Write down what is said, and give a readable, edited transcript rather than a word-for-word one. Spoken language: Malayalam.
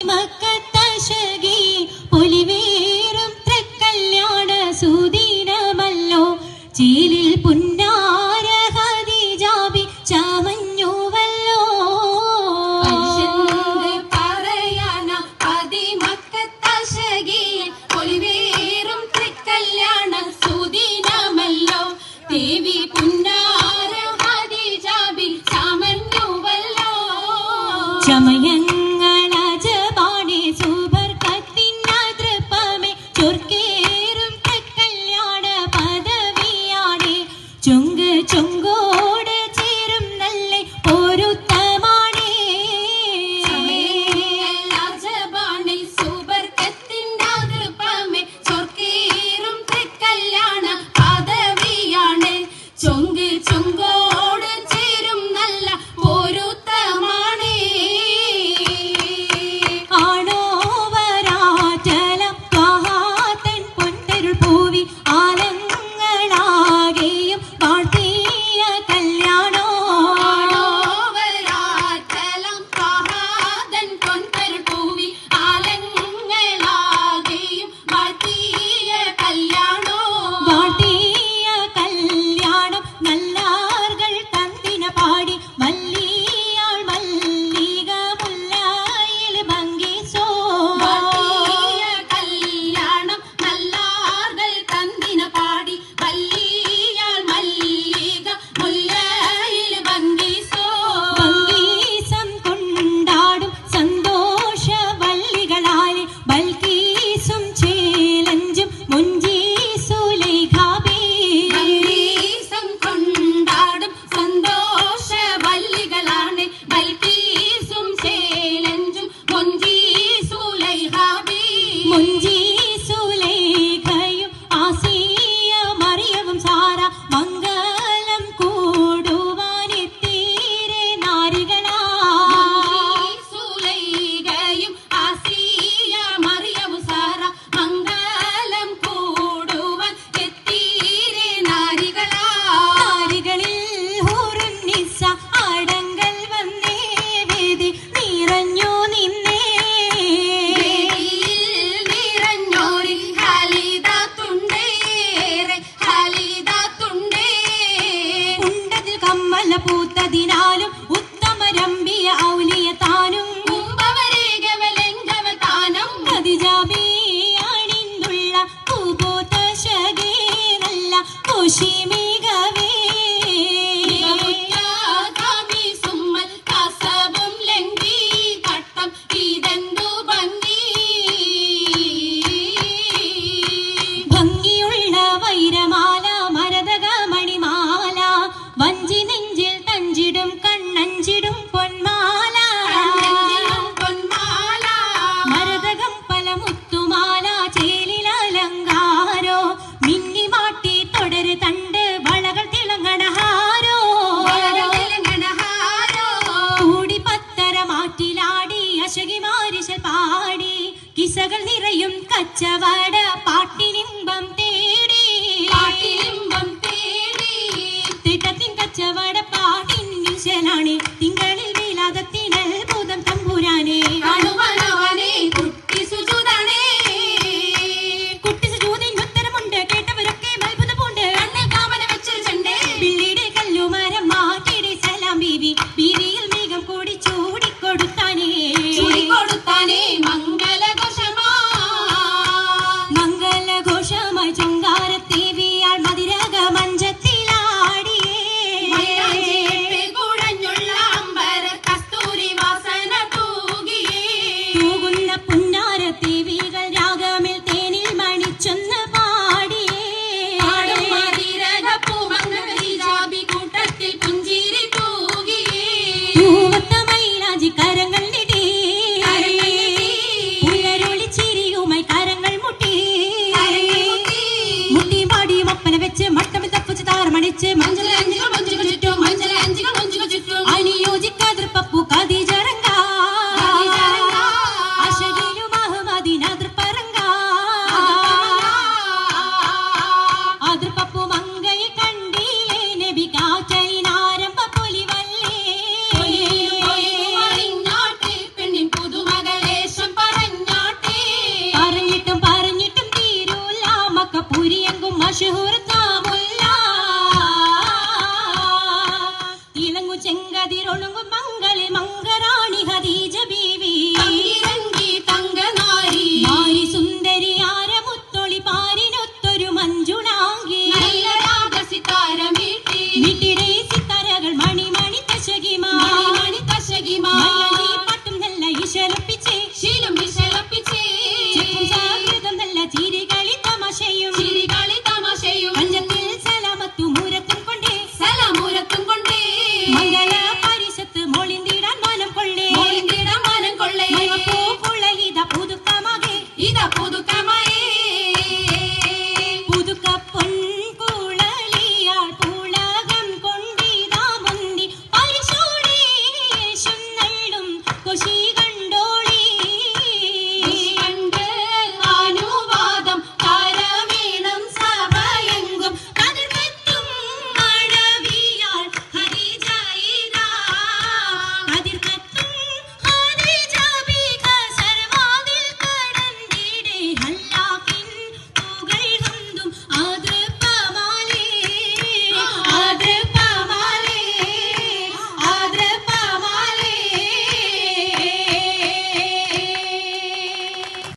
മക്കത്തശകി പൊലിവേറും തൃക്കല്യാണ സുദിനമല്ലോ ചീലിൽ പുന്നാര ഖദീജാബി ചമഞ്ഞുവല്ലോ പറയാന പതി മക്കത്തശകി പൊലിവേറും തൃക്കല്യാണ സുദിനമല്ലോ ദേവി പുന്നാര ഖദീജാബി ചമഞ്ഞുവല്ലോ ചമയങ്ങൾ ചൊങ്കോട് ചേരും നല്ല പൊരുത്തമാണേ രാജബാണി സുബർക്കത്തിൻ്റെ കൃപമേ ചൊർക്കേറും തൃക്കല്യാണ പദവിയാണ് ചൊങ്കോട് ചേരും നല്ല പൊരുത്തമാണേ ആണോ വരാറ്റലം ത്വഹാതൻ പൊൻതരുൾ പൂവി ആലങ്ങളാകെയും വാഴ്ത്തി പൂത്തതിനാലും ഉത്തമരമ്പിയ ഔലിയ താനും ഖദീജാബിയാണിന്നുള്ള പൂപോത്തശകേ നല്ല കോശിമികവേ ഭംഗിയുള്ള വൈരമാല മരതക മണിമാല വഞ്ചി നെഞ്ചിൽ തഞ്ചിടും കണ്ണഞ്ചിടും പൊന്മാല മരതകം പല മുത്തുമാല ചേലിലലങ്കാരോ മിന്നിമാട്ടി തുടര് തണ്ട് വളകൾ തിളങ്ങണഹാരോ കൂടി പത്തര മാറ്റിലാടി അശകിമാരിശൽ പാടി കിസകൾ നിറയും കച്ചവട പാട്ടിനി